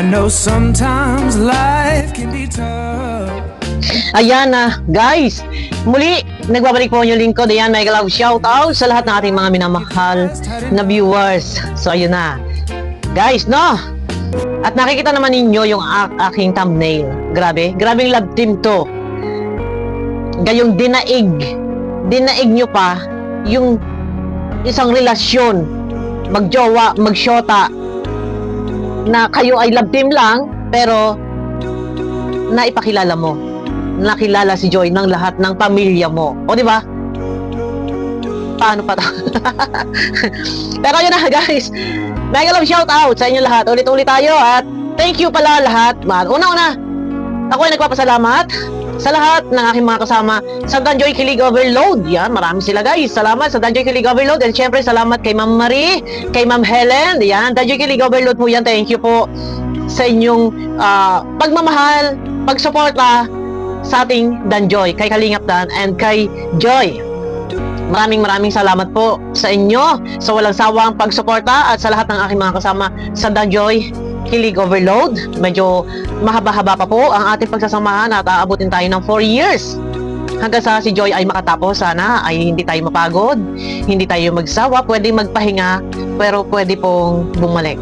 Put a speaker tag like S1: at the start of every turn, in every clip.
S1: know sometimes life can be tough.
S2: Ayan na, guys. Muli, nagbabalik po yung lingkod. Ayan, mega love shoutout sa lahat ng ating mga minamahal na viewers. So, ayun na. Guys, no? At nakikita naman ninyo yung aking thumbnail. Grabe. Grabing love team to. Gayong dinaig nyo pa yung isang relasyon, magjowa, magsyota, na kayo ay love team lang, pero naipakilala mo, nakilala si Joy ng lahat ng pamilya mo. O, di ba? Paano pa to? Pero yun na, guys. Mega love shout out sa inyo lahat. Ulit-ulit tayo at thank you pala lahat. Una-una, ako ay nagpapasalamat sa lahat ng aking mga kasama sa Danjoy Kilig Overload. Yan, marami sila, guys. Salamat sa Danjoy Kilig Overload. And syempre, salamat kay Ma'am Marie, kay Ma'am Helen. Yan, Danjoy Kilig Overload po yan. Thank you po sa inyong pagmamahal, pagsuporta sa ating Danjoy, kay Kalingap Dan and kay Joy. Maraming salamat po sa inyo sa walang sawang pagsuporta at sa lahat ng aking mga kasama sa Danjoy Kilig Overload. Medyo mahaba-haba pa po ang ating pagsasamahan at aabutin tayo ng 4 years. Hanggang sa si Joy ay makatapos, sana ay hindi tayo mapagod, hindi tayo magsawa, pwede magpahinga, pero pwede pong bumalik.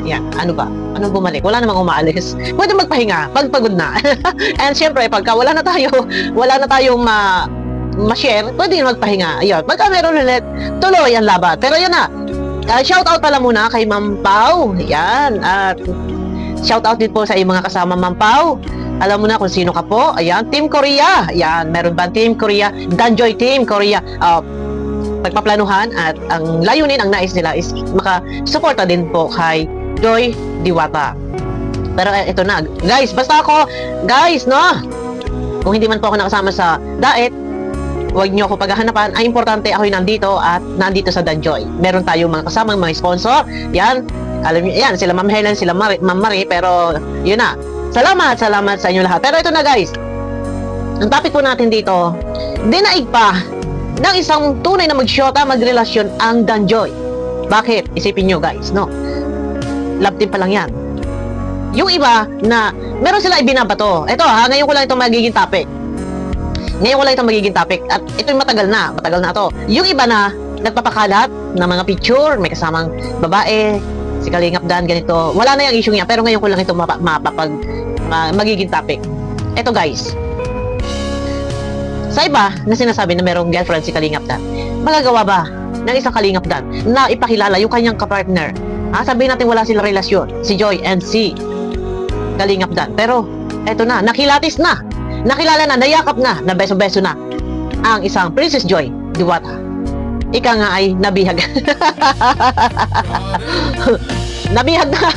S2: Yan, ano ba? Ano bumalik? Wala namang umaalis. Pwede magpahinga, pagpagod na. And syempre, pagka wala na tayong ma-share, pwede magpahinga. Ayun, pagka meron ulit, tuloy ang laban. Pero yan na. Shout out pala muna kay Ma'am Pau. Yan. At shout out din po sa iyong mga kasama, Ma'am Pau. Alam mo na kung sino ka po. Ayan, Team Korea. Ayan, meron ba Team Korea? Danjoy Team Korea. Pagpaplanuhan at ang layunin, ang nais nila is makasuporta din po kay Joy Diwata. Pero ito na. Guys, basta ako, guys, no? Kung hindi man po ako nakasama sa Daet, huwag nyo ako paghahanapan. Ay, importante ako'y nandito at nandito sa Danjoy. Meron tayong mga kasamang mga sponsor. Yan. Alam niyo, yan. Sila Ma'am Helen, sila Ma'am Marie. Pero, yun na. Salamat sa inyo lahat. Pero ito na, guys. Ang topic po natin dito, dinaig pa ng isang tunay na magsyota, magrelasyon ang Danjoy. Bakit? Isipin nyo, guys, no? Love team pa lang yan. Yung iba na, meron sila ibinabato. Ito ha, ngayon ko lang ito magiging topic. At ito'y matagal na to. Yung iba na nagpapakalat ng mga picture, may kasamang babae, si Kalingap Dan, ganito. Wala na yung issue niya, pero ngayon ko lang ito magiging topic. Ito, guys. Sa iba na sinasabi na merong girlfriend si Kalingap Dan, magagawa ba ng isang Kalingap Dan na ipakilala yung kanyang kapartner? Sabihin natin wala silang relasyon, si Joy and si Kalingap Dan. Pero, eto na, nakilatis na. Nakilala na, nayakap na, na beso-beso na ang isang Princess Joy Diwata. Ika nga ay nabihag. Nabihag na.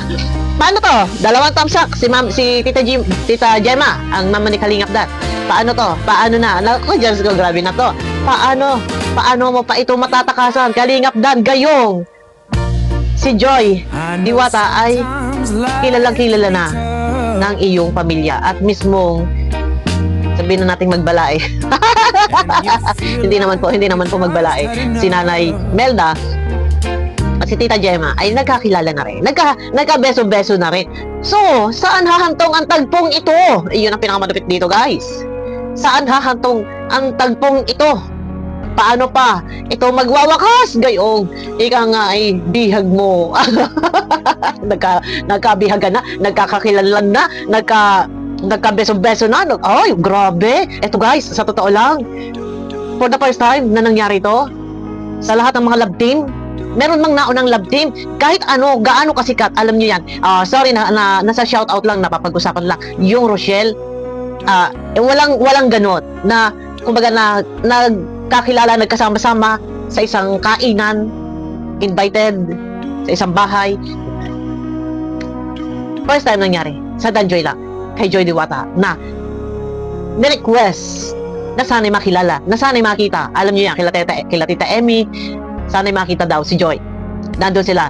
S2: Paano to? Dalawang thumbs up si Tita Gemma, ang mama ni Kalingap Dan. Paano to? Paano na? Naku, Diyos ko, grabe na to. Paano mo pa ito matatakasan? Kalingap Dan, gayong si Joy Diwata ay kilalang-kilala na ng iyong pamilya at mismong sabihin na nating magbalae. hindi naman po magbalae. Si Nanay Melda at si Tita Gemma ay nagkakilala na rin. Nagkabeso-beso na rin. So, saan hahantong ang tagpong ito? Iyon ang pinakamalupit dito, guys. Saan hahantong ang tagpong ito? Paano pa ito magwawakas? Gayong ika nga ay bihag mo. Nagkabihagan na, nagkakakilalan na, nagkabeso-beso na. Ay, grabe. Eto, guys, sa totoo lang, for the first time na nangyari to, sa lahat ng mga love team, meron mang naunang love team, kahit ano, gaano kasikat, alam nyo yan. Sorry na nasa shoutout lang, napapag-usapan lang. Yung Rochelle, walang ganun, na, kumbaga nagkakilala, nagkasama-sama sa isang kainan, invited, sa isang bahay. First time nangyari, sa Danjoy lang, kay Joy Diwata, na ni-request na sana'y makilala, na sana'y makita. Alam niyo yan, kila Tita Emmy, sana'y makita daw si Joy. Nandun sila,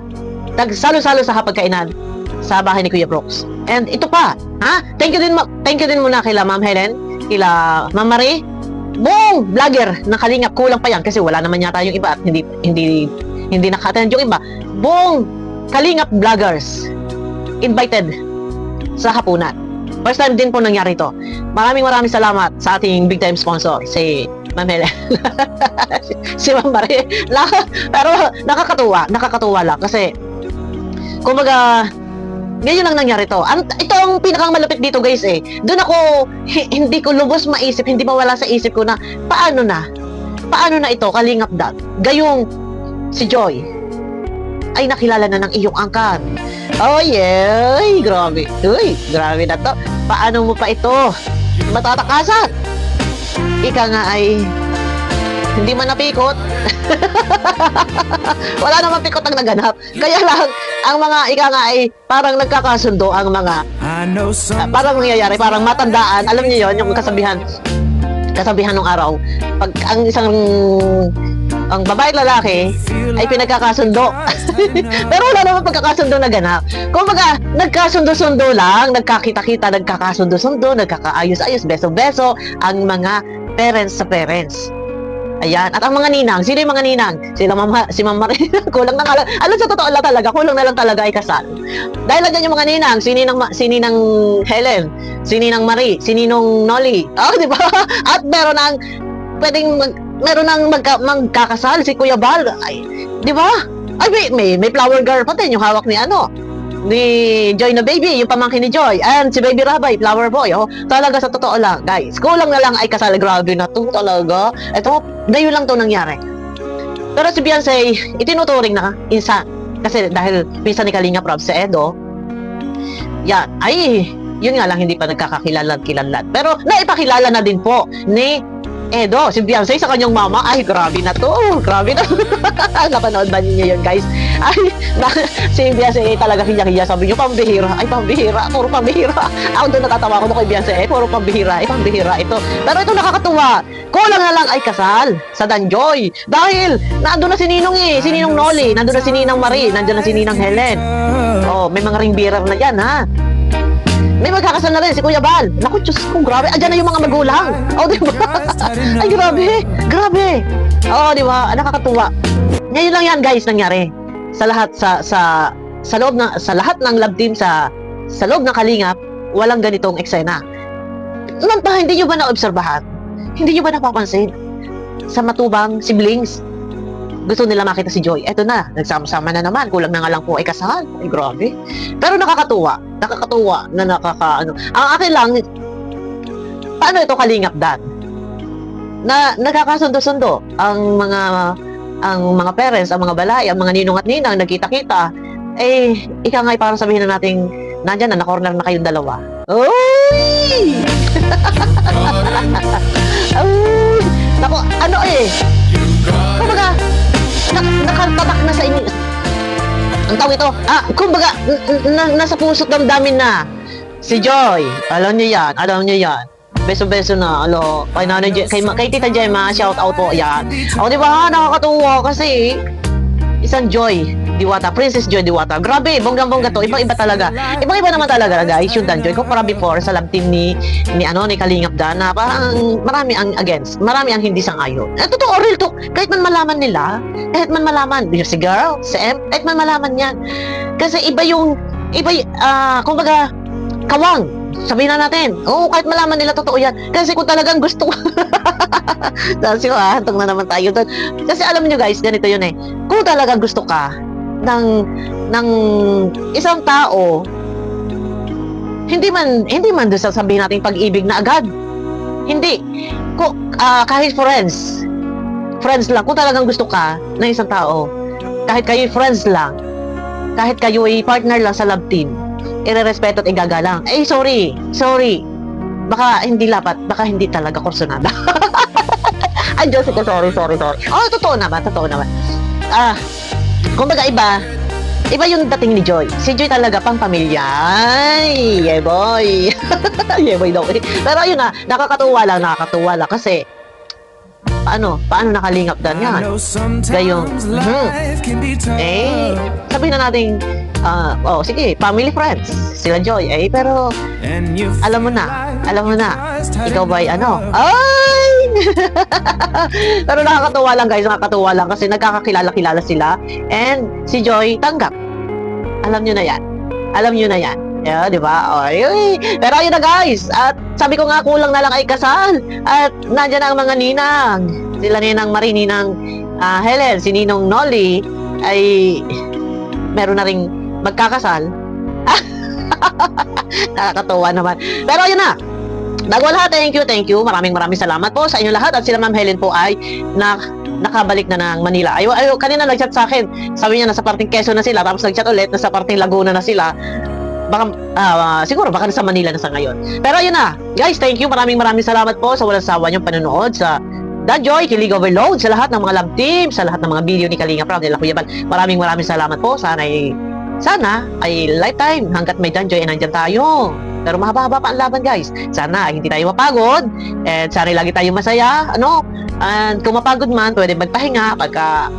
S2: nagsalo-salo sa hapagkainan sa bahay ni Kuya Brooks. And ito pa, thank you din muna kila Ma'am Helen, kila Ma'am Marie, buong vlogger ng Kalingap. Kulang pa yan kasi wala naman yata yung iba at hindi naka-attend yung iba. Buong Kalingap vloggers invited sa hapunan. First time din po nangyari ito. Maraming salamat sa ating big time sponsor, si Ma'am Helen. Si Ma'am Marie. Pero nakakatuwa lang kasi kumbaga ngayon lang nangyari to. Ito ang pinakang malupit dito guys eh. Doon ako, hindi ko lubos maisip, hindi mawala sa isip ko na paano na ito, Kalingap Dad. Gayong si Joy ay nakilala na ng iyong angkan. Oh yeah, grabe. Uy, grabe na to. Paano mo pa ito matatakasan? Ika nga ay hindi man napikot. Wala namang pikot ang naganap. Kaya lang, ang mga ika nga ay parang nagkakasundo ang mga parang nangyayari, parang matandaan. Alam niyo yon yung kasabihan ng araw. Pag ang isang ang babae at lalaki ay pinagkakasundo. Pero wala namang pagkakasundo na ganap. Kumbaga, nagkasundo-sundo lang, nagkakita-kita, nagkakasundo-sundo, nagkakaayos-ayos, beso-beso ang mga parents sa parents. Ayan. At ang mga ninang, sino yung mga ninang? Si Ma'am Marie. Kulang na nga lang. Alam, sa totoo lang talaga, kulang na lang talaga ay kasal. Dahil lang dyan yung mga ninang, si Ninang Helen, si Ninang Marie, si Ninong Nolly. Oh, di ba? At meron ng magkakasal, si Kuya Bal. Ay, di ba? Ay, may flower girl pa din, yung hawak ni Joy na baby, yung pamangkin ni Joy, and si Baby Rabay, flower boy. Oh, talaga sa totoo lang, guys. Kulang na lang ay kasal. Grabe na to, talaga. Ito, dayo lang to nangyari. Pero si Beyonce, itinuturing na insan. Kasi dahil pinsan ni Kalingap Rob si Edo, yan, ay, yun nga lang, hindi pa nagkakakilala-kilalan. Pero naipakilala na din po ni Edo, si Beyonce sa kanyang mama. Ay, grabe na to. Grabe na. Napanood ba niyo yun, guys? Ay, si Beyonce talaga hiya-hiya. Sabi niyo, pambihira. Ay, pambihira. Puro pambihira. Ako doon natatawa ko kay Beyonce. Eh, puro pambihira. Ay, pambihira ito. Pero ito nakakatuwa. Kulang na lang ay kasal sa Danjoy. Dahil, nandun na si Ninong eh. Si Ninong Nolly. Nandun na si Ninang Marie. Nandun na si Ninang Helen. Oh, may mga ring bearer na yan, ha? May magkakasal na rin si Kuya Bal. Naku, Diyos ko, grabe. Andyan na yung mga magulang. Oh, di ba? Ay, grabe. Grabe. Oh, di ba? Nakakatuwa. Ngayon lang yan, guys, nangyari. Sa lahat, sa lahat ng love team, sa loob ng Kalingap, walang ganitong eksena. Hindi nyo ba naobserbahan? Hindi nyo ba napapansin? Sa matubang siblings, gusto nila makita si Joy. Eto na, nagsama-sama na naman. Kulang na nga lang po ay kasal. Ay, grabe. Pero nakakatuwa na Ang akin lang, paano ito Kalingap Dad? Na nagkakasundo-sundo ang mga parents, ang mga balay, ang mga ninong at ninang, nagkita-kita. Eh, ika nga'y parang sabihin na natin, nandyan na, na-corner na kayong dalawa. Uy! Uy! Naku, ano eh? Kumbaga, nakatatak na sa inyo. Ang tawag ito, kumbaga, nasa puso't damdamin na. Si Joy, alam niyo yan. Beso-beso na, kay Tita Gemma, shout out po, yan. O, di ba, nakakatuwa kasi, isang Joy Diwata, Princess Joy Diwata. Grabe, bonggang-bongga to. Ibang-iba talaga. Ibang-iba naman talaga, guys, yung Danjoy. Kung para before, sa love team ni Kalingap Dan, na parang marami ang against, marami ang hindi sang-ayon. Totoo, real to. Kahit man malaman nila, si girl, si M, kahit man malaman yan. Kasi kumbaga, kawang. Sabihin na natin, kahit malaman nila, totoo yan. Kasi kung talagang gusto kasi hantong na naman tayo doon. Kasi alam niyo guys, ganito yun eh. Kung talagang gusto ka ng isang tao, hindi man doon sasabihin natin pag-ibig na agad. Hindi. Kahit friends lang, kung talagang gusto ka ng isang tao, kahit kayo friends lang, kahit kayo ay partner lang sa love team, irerespeto at igagalang. Sorry. Baka hindi talaga kursunada. Ay, Diyos ko, sorry. Totoo naman. Kumbaga iba yung dating ni Joy. Si Joy talaga pang pamilya. Ay, yeah boy. Yeah boy daw. Pero ayun na, nakakatuwa lang kasi paano nakalingap dan yan? Gayong, sabihin na natin, sige, family friends, sila Joy, pero, alam mo na, ikaw ba'y ay! Pero nakakatuwa lang guys, kasi nagkakakilala sila, and si Joy tanggap. Alam nyo na yan. Yeah, di ba? Oy, oy. Pero ayun na guys, at sabi ko nga kulang na lang ay kasal. At nandiyan na ang mga ninang. Sila Ninang Marie, Ninang Helen, si Ninong Nolly ay meron na ring magkakasal. Nakakatuwa naman. Pero ayun na. Bago lahat, thank you. Maraming salamat po sa inyo lahat. At sila Ma'am Helen po ay nakabalik na ng Manila. Ayo, kanina nag-chat sa akin. Sabi niya nasa parting Quezon na sila. Tapos nag-chat ulit, nasa parting Laguna na sila. Baka, siguro baka nasa Manila na sa ngayon. Pero ayun na. Guys, thank you. Maraming salamat po sa walang sawa niyong panonood sa Dan Joy, Kilig Overload, sa lahat ng mga love team, sa lahat ng mga video ni Kalinga Prab, nila Kuya Bal. Maraming salamat po. Sana ay lifetime hanggat may Dan Joy ay nandyan tayo. Pero mahaba-haba pa ang laban, guys. Sana ay hindi tayo mapagod. And sana ay lagi tayo masaya. And kung mapagod man, pwede magpahinga. Pagka,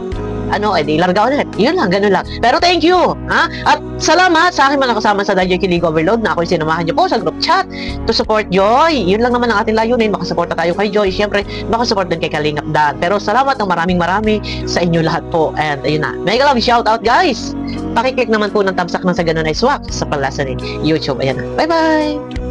S2: di larga ulit. Yun lang, ganun lang. Pero thank you. At salamat sa aking mga kasama sa Dan Joy Kilig Overload na ako'y sinamahan niyo po sa group chat to support Joy. Yun lang naman ang ating layunin. Makasuporta tayo kay Joy. Siyempre, makasupport din kay Kalingap Dan. Pero salamat ng marami sa inyo lahat po. And ayun na. Mega love shout out, guys. Pakiclick naman po ng thumbs up ng sa ganun ay swak sa palasa ni YouTube. Ayan na. Bye-bye!